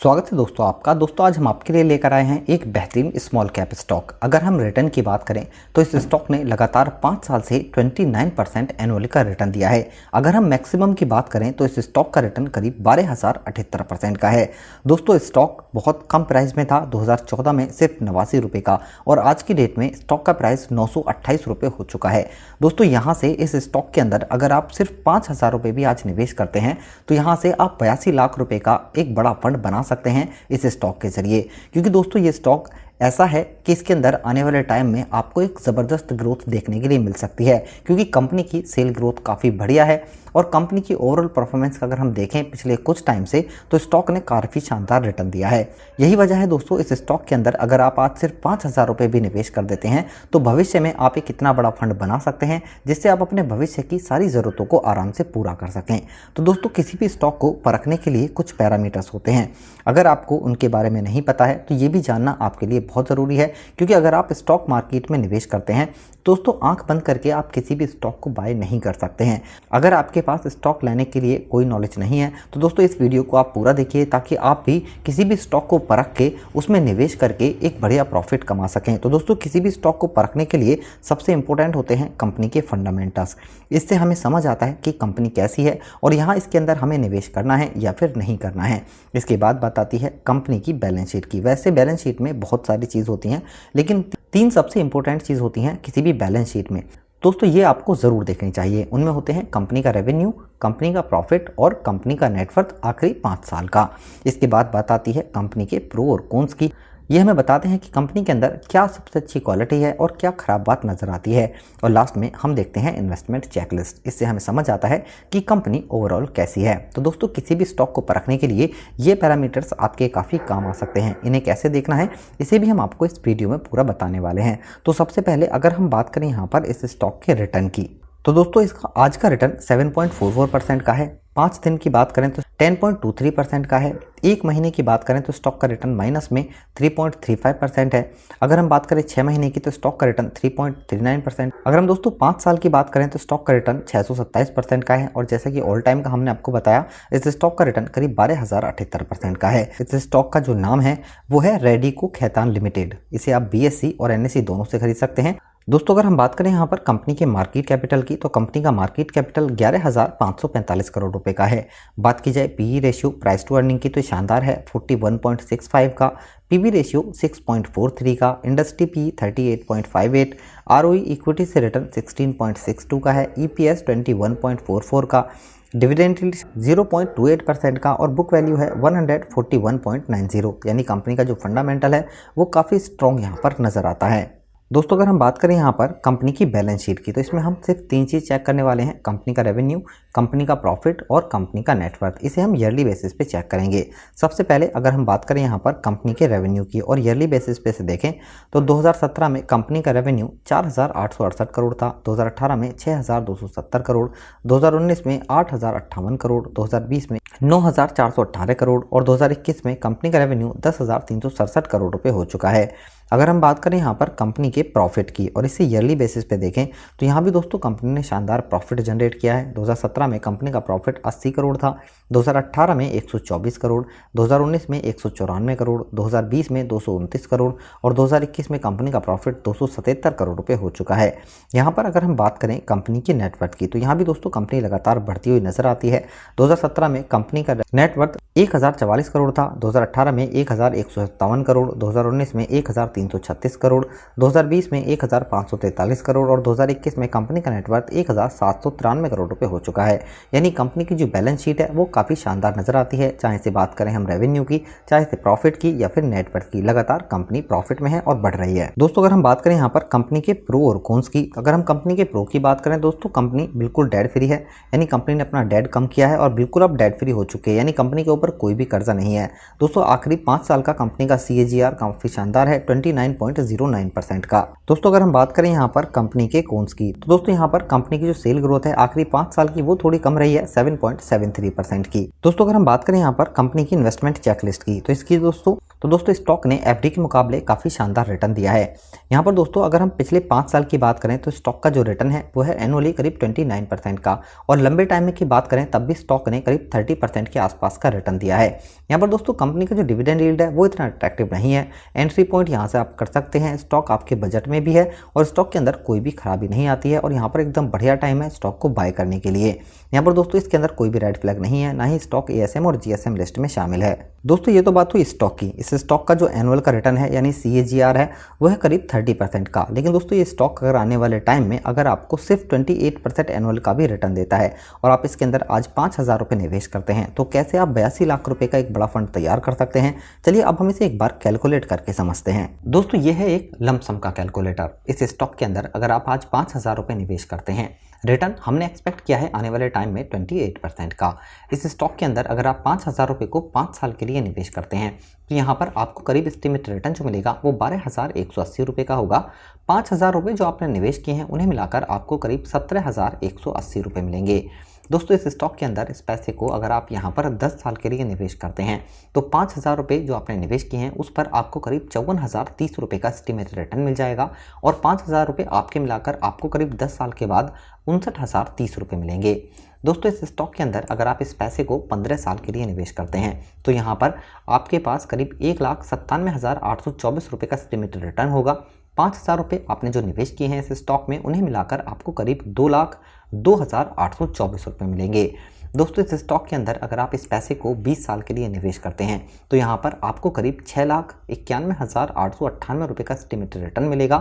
स्वागत है दोस्तों आपका। दोस्तों आज हम आपके लिए लेकर आए हैं एक बेहतरीन स्मॉल कैप स्टॉक। अगर हम रिटर्न की बात करें तो इस स्टॉक ने लगातार 5 साल से 29% एनुअली का रिटर्न दिया है। अगर हम मैक्सिमम की बात करें तो इस स्टॉक का रिटर्न करीब 12,078% का है। दोस्तों स्टॉक बहुत कम प्राइस में था, 2014 में सिर्फ 89 रुपये का, और आज की डेट में स्टॉक का प्राइस 928 रुपये हो चुका है। दोस्तों यहाँ से इस स्टॉक के अंदर अगर आप सिर्फ 5,000 रुपये भी आज निवेश करते हैं तो यहाँ से आप 82 लाख रुपये का एक बड़ा फंड बना सकते हैं इस स्टॉक के जरिए। क्योंकि दोस्तों ये स्टॉक ऐसा है कि इसके अंदर आने वाले टाइम में आपको एक ज़बरदस्त ग्रोथ देखने के लिए मिल सकती है, क्योंकि कंपनी की सेल ग्रोथ काफ़ी बढ़िया है और कंपनी की ओवरऑल परफॉर्मेंस का अगर हम देखें पिछले कुछ टाइम से तो स्टॉक ने काफ़ी शानदार रिटर्न दिया है। यही वजह है दोस्तों इस स्टॉक के अंदर अगर आप आज सिर्फ 5,000 रुपये भी निवेश कर देते हैं तो भविष्य में आप एक इतना बड़ा फंड बना सकते हैं जिससे आप अपने भविष्य की सारी ज़रूरतों को आराम से पूरा कर सकें। तो दोस्तों किसी भी स्टॉक को परखने के लिए कुछ पैरामीटर्स होते हैं, अगर आपको उनके बारे में नहीं पता है तो ये भी जानना आपके लिए बहुत ज़रूरी है। क्योंकि अगर आप स्टॉक मार्केट में निवेश करते हैं दोस्तों आंख बंद करके आप किसी भी स्टॉक को बाय नहीं कर सकते हैं। अगर आपके पास स्टॉक लेने के लिए कोई नॉलेज नहीं है तो दोस्तों इस वीडियो को आप पूरा देखिए ताकि आप भी किसी भी स्टॉक को परख के उसमें निवेश करके एक बढ़िया प्रॉफिट कमा सकें। तो दोस्तों किसी भी स्टॉक को परखने के लिए सबसे इंपॉर्टेंट होते हैं कंपनी के फंडामेंटल्स। इससे हमें समझ आता है कि कंपनी कैसी है और यहाँ इसके अंदर हमें निवेश करना है या फिर नहीं करना है। इसके बाद बात आती है कंपनी की बैलेंस शीट की। वैसे बैलेंस शीट में बहुत सारी चीज़ होती हैं लेकिन 3 सबसे इंपॉर्टेंट चीज़ होती हैं किसी भी बैलेंस शीट में। दोस्तों ये आपको ज़रूर देखनी चाहिए। उनमें होते हैं कंपनी का रेवेन्यू, कंपनी का प्रॉफिट और कंपनी का नेटवर्थ आखिरी 5 साल का। इसके बाद बात आती है कंपनी के प्रो और कॉन्स की। ये हमें बताते हैं कि कंपनी के अंदर क्या सबसे अच्छी क्वालिटी है और क्या खराब बात नज़र आती है। और लास्ट में हम देखते हैं इन्वेस्टमेंट चेकलिस्ट। इससे हमें समझ आता है कि कंपनी ओवरऑल कैसी है। तो दोस्तों किसी भी स्टॉक को परखने के लिए ये पैरामीटर्स आपके काफ़ी काम आ सकते हैं। इन्हें कैसे देखना है इसे भी हम आपको इस वीडियो में पूरा बताने वाले हैं। तो सबसे पहले अगर हम बात करें यहाँ पर इस स्टॉक के रिटर्न की तो दोस्तों इसका आज का रिटर्न 7.44% का है। 5 दिन की बात करें तो 10.23% का है। 1 महीने की बात करें तो स्टॉक का रिटर्न माइनस में 3.35% है। अगर हम बात करें 6 महीने की तो स्टॉक का रिटर्न 3.39%। अगर हम दोस्तों 5 साल की बात करें तो स्टॉक का रिटर्न 627% का है। और जैसा कि ऑल टाइम का हमने आपको बताया इस स्टॉक का रिटर्न करीब 12,078% का है। इस स्टॉक का जो नाम है वो है रेडिको खैतान लिमिटेड। इसे आप BSE और NSE दोनों से खरीद सकते हैं। दोस्तों अगर हम बात करें यहाँ पर कंपनी के मार्केट कैपिटल की तो कंपनी का मार्केट कैपिटल 11,545 करोड़ रुपए का है। बात की जाए PE ratio price to earning की तो शानदार है 41.65 का, PB रेशियो 6.43 का, इंडस्ट्री PE 38.58, ROE इक्विटी से रिटर्न 16.62 का है, EPS 21.44 का, डिविडेंड 0.28% का और बुक वैल्यू है 141.90। यानी कंपनी का जो फंडामेंटल है वो काफ़ी स्ट्रॉन्ग यहाँ पर नज़र आता है। दोस्तों अगर हम बात करें यहाँ पर कंपनी की बैलेंस शीट की तो इसमें हम सिर्फ 3 चीज़ चेक करने वाले हैं, कंपनी का रेवेन्यू, कंपनी का प्रॉफिट और कंपनी का नेटवर्थ। इसे हम ईयरली बेसिस पे चेक करेंगे। सबसे पहले अगर हम बात करें यहाँ पर कंपनी के रेवेन्यू की और ईयरली बेसिस पे से देखें तो 2017 में कंपनी का रेवेन्यू 4,868 करोड़ था, 2018 में 6,270 करोड़, 2019 में 8,058 करोड़, 2020 में 9,418 करोड़ और 2021 में कंपनी का रेवेन्यू 10,367 करोड़ रुपये हो चुका है। अगर हम बात करें यहाँ पर कंपनी के प्रॉफिट की और इसे ईयरली बेसिस पे देखें तो यहाँ भी दोस्तों कंपनी ने शानदार प्रॉफिट जनरेट किया है। 2017 में कंपनी का प्रॉफिट 80 करोड़ था, 2018 में 124 करोड़, 2019 में 194 करोड़, 2020 में 229 करोड़ और 2021 में कंपनी का प्रॉफिट 277 करोड़ रुपये हो चुका है। यहाँ पर अगर हम बात करें कंपनी की नेटवर्थ की तो यहाँ भी दोस्तों कंपनी लगातार बढ़ती हुई नजर आती है। 2017 में कंपनी का नेटवर्थ 1,044 करोड़ था, 2018 में 1,157 करोड़, 2019 में 1,336 करोड़, 2020 में 1,543 करोड़ और 2021 में कंपनी का नेटवर्थ 1,793 करोड़ रुपए हो चुका है। यानी कंपनी की जो बैलेंस शीट है वो काफ़ी शानदार नजर आती है। चाहे से बात करें हम रेवेन्यू की, चाहे से प्रॉफिट की या फिर नेटवर्थ की, लगातार कंपनी प्रॉफिट में है और बढ़ रही है। दोस्तों अगर हम बात करें यहाँ पर कंपनी के प्रो और कॉन्स की, अगर हम कंपनी के प्रो की बात करें दोस्तों कंपनी बिल्कुल डेट फ्री है। यानी कंपनी ने अपना डेट कम किया है और बिल्कुल अब डेट फ्री हो चुके हैं। यानी कंपनी के ऊपर कोई भी कर्जा नहीं है। दोस्तों आखिरी 5 साल का कंपनी का CAGR काफ़ी शानदार है, 29.09% का। दोस्तों अगर हम बात करें यहाँ पर कंपनी के कॉन्स की, तो दोस्तों यहाँ पर कंपनी की जो सेल ग्रोथ है आखिरी 5 साल की वो थोड़ी कम रही है 7.73% की। दोस्तों अगर हम बात करें यहाँ पर कंपनी की इन्वेस्टमेंट चेकलिस्ट की, तो इसकी दोस्तों स्टॉक ने एफडी के मुकाबले काफी शानदार रिटर्न दिया है। यहाँ पर दोस्तों अगर हम पिछले 5 साल की बात करें तो स्टॉक का जो रिटर्न है वो है एनुअली करीब 29% का, और लंबे टाइम में की बात करें तब भी स्टॉक ने करीब 30% के आसपास का रिटर्न दिया है। यहाँ पर दोस्तों कंपनी का जो डिविडेंड यील्ड है वो इतना अट्रैक्टिव नहीं है। एंट्री पॉइंट यहाँ से आप कर सकते हैं, स्टॉक आपके बजट में भी है और स्टॉक के अंदर कोई भी खराबी नहीं आती है, और यहाँ पर एकदम बढ़िया टाइम है स्टॉक को बाय करने के लिए। यहाँ पर दोस्तों इसके अंदर कोई भी रेड फ्लैग नहीं है, ना ही स्टॉक एएसएम और जीएसएम लिस्ट में शामिल है। दोस्तों ये तो बात हुई स्टॉक की। इस स्टॉक का जो एनुअल का रिटर्न है यानी CAGR है वो है करीब 30% का। लेकिन दोस्तों ये स्टॉक अगर आने वाले टाइम में अगर आपको सिर्फ 28% एनुअल का भी रिटर्न देता है और आप इसके अंदर आज 5,000 रुपये निवेश करते हैं, तो कैसे आप 82 लाख रुपए का एक बड़ा फंड तैयार कर सकते हैं। चलिए अब हम इसे एक बार कैलकुलेट करके समझते हैं। दोस्तों ये है एक लमसम का कैलकुलेटर। इस स्टॉक के अंदर अगर आप आज 5,000 रुपये निवेश करते हैं, रिटर्न हमने एक्सपेक्ट किया है आने वाले टाइम में 28% का। इस स्टॉक के अंदर अगर आप 5,000 रुपये को 5 साल के लिए निवेश करते हैं तो यहाँ पर आपको करीब एस्टिमेट रिटर्न जो मिलेगा वो 12,180 रुपये का होगा। 5,000 रुपये जो आपने निवेश किए हैं उन्हें मिलाकर आपको करीब 17,180 रुपये मिलेंगे। दोस्तों इस स्टॉक के अंदर इस पैसे को अगर आप यहाँ पर 10 साल के लिए निवेश करते हैं तो 5,000 रुपये जो आपने निवेश किए हैं उस पर आपको करीब 54,030 रुपये का एस्टिमेट रिटर्न मिल जाएगा, और 5,000 रुपये आपके मिलाकर आपको करीब 10 साल के बाद 59,030 रुपये मिलेंगे। दोस्तों इस स्टॉक के अंदर अगर आप इस पैसे को 15 साल के लिए निवेश करते हैं तो यहाँ पर आपके पास करीब 1,97,824 रुपये का एस्टिमेटेड रिटर्न होगा। 5,000 रुपये आपने जो निवेश किए हैं इस स्टॉक में उन्हें मिलाकर आपको करीब 2,02,824 रुपये मिलेंगे। दोस्तों इस स्टॉक के अंदर अगर आप इस पैसे को 20 साल के लिए निवेश करते हैं तो यहाँ पर आपको करीब 6,91,898 रुपये का एस्टिमेटेड रिटर्न मिलेगा।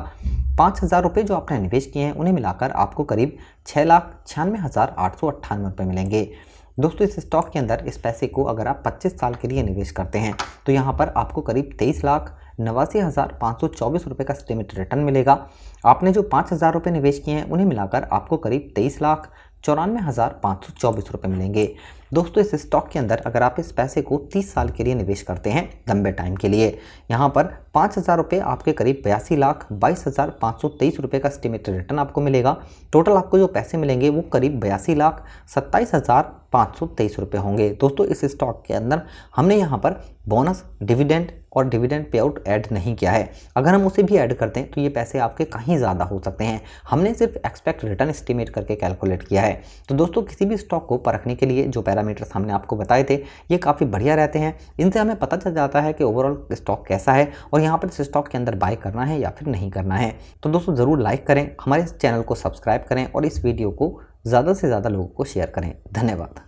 5,000 रुपये जो आपने निवेश किए हैं उन्हें मिलाकर आपको करीब 6,96,898 रुपये मिलेंगे। दोस्तों इस स्टॉक के अंदर इस पैसे को अगर आप 25 साल के लिए निवेश करते हैं तो यहाँ पर आपको करीब 23,89,524 रुपये का एस्टिमेटेड रिटर्न मिलेगा। आपने जो 5,000 रुपये निवेश किए हैं उन्हें मिलाकर आपको करीब 23,94,524 रुपये मिलेंगे। दोस्तों इस स्टॉक के अंदर अगर आप इस पैसे को 30 साल के लिए निवेश करते हैं लंबे टाइम के लिए, यहाँ पर 5,000 रुपये आपके करीब 82,22,523 रुपये का एस्टिमेटेड रिटर्न आपको मिलेगा। टोटल आपको जो पैसे मिलेंगे वो करीब 82,27,523 रुपये होंगे। दोस्तों इस स्टॉक के अंदर हमने यहाँ पर बोनस, डिविडेंड और डिविडेंड पे आउट ऐड नहीं किया है। अगर हम उसे भी ऐड करते हैं तो ये पैसे आपके कहीं ज़्यादा हो सकते हैं। हमने सिर्फ एक्सपेक्ट रिटर्न एस्टिमेट करके कैलकुलेट किया है। तो दोस्तों किसी भी स्टॉक को परखने के लिए जो पैरामीटर्स हमने आपको बताए थे ये काफ़ी बढ़िया रहते हैं। इनसे हमें पता चल जाता है कि ओवरऑल स्टॉक कैसा है और यहाँ पर इस स्टॉक के अंदर बाय करना है या फिर नहीं करना है। तो दोस्तों ज़रूर लाइक करें, हमारे इस चैनल को सब्सक्राइब करें और इस वीडियो को ज़्यादा से ज़्यादा लोगों को शेयर करें। धन्यवाद।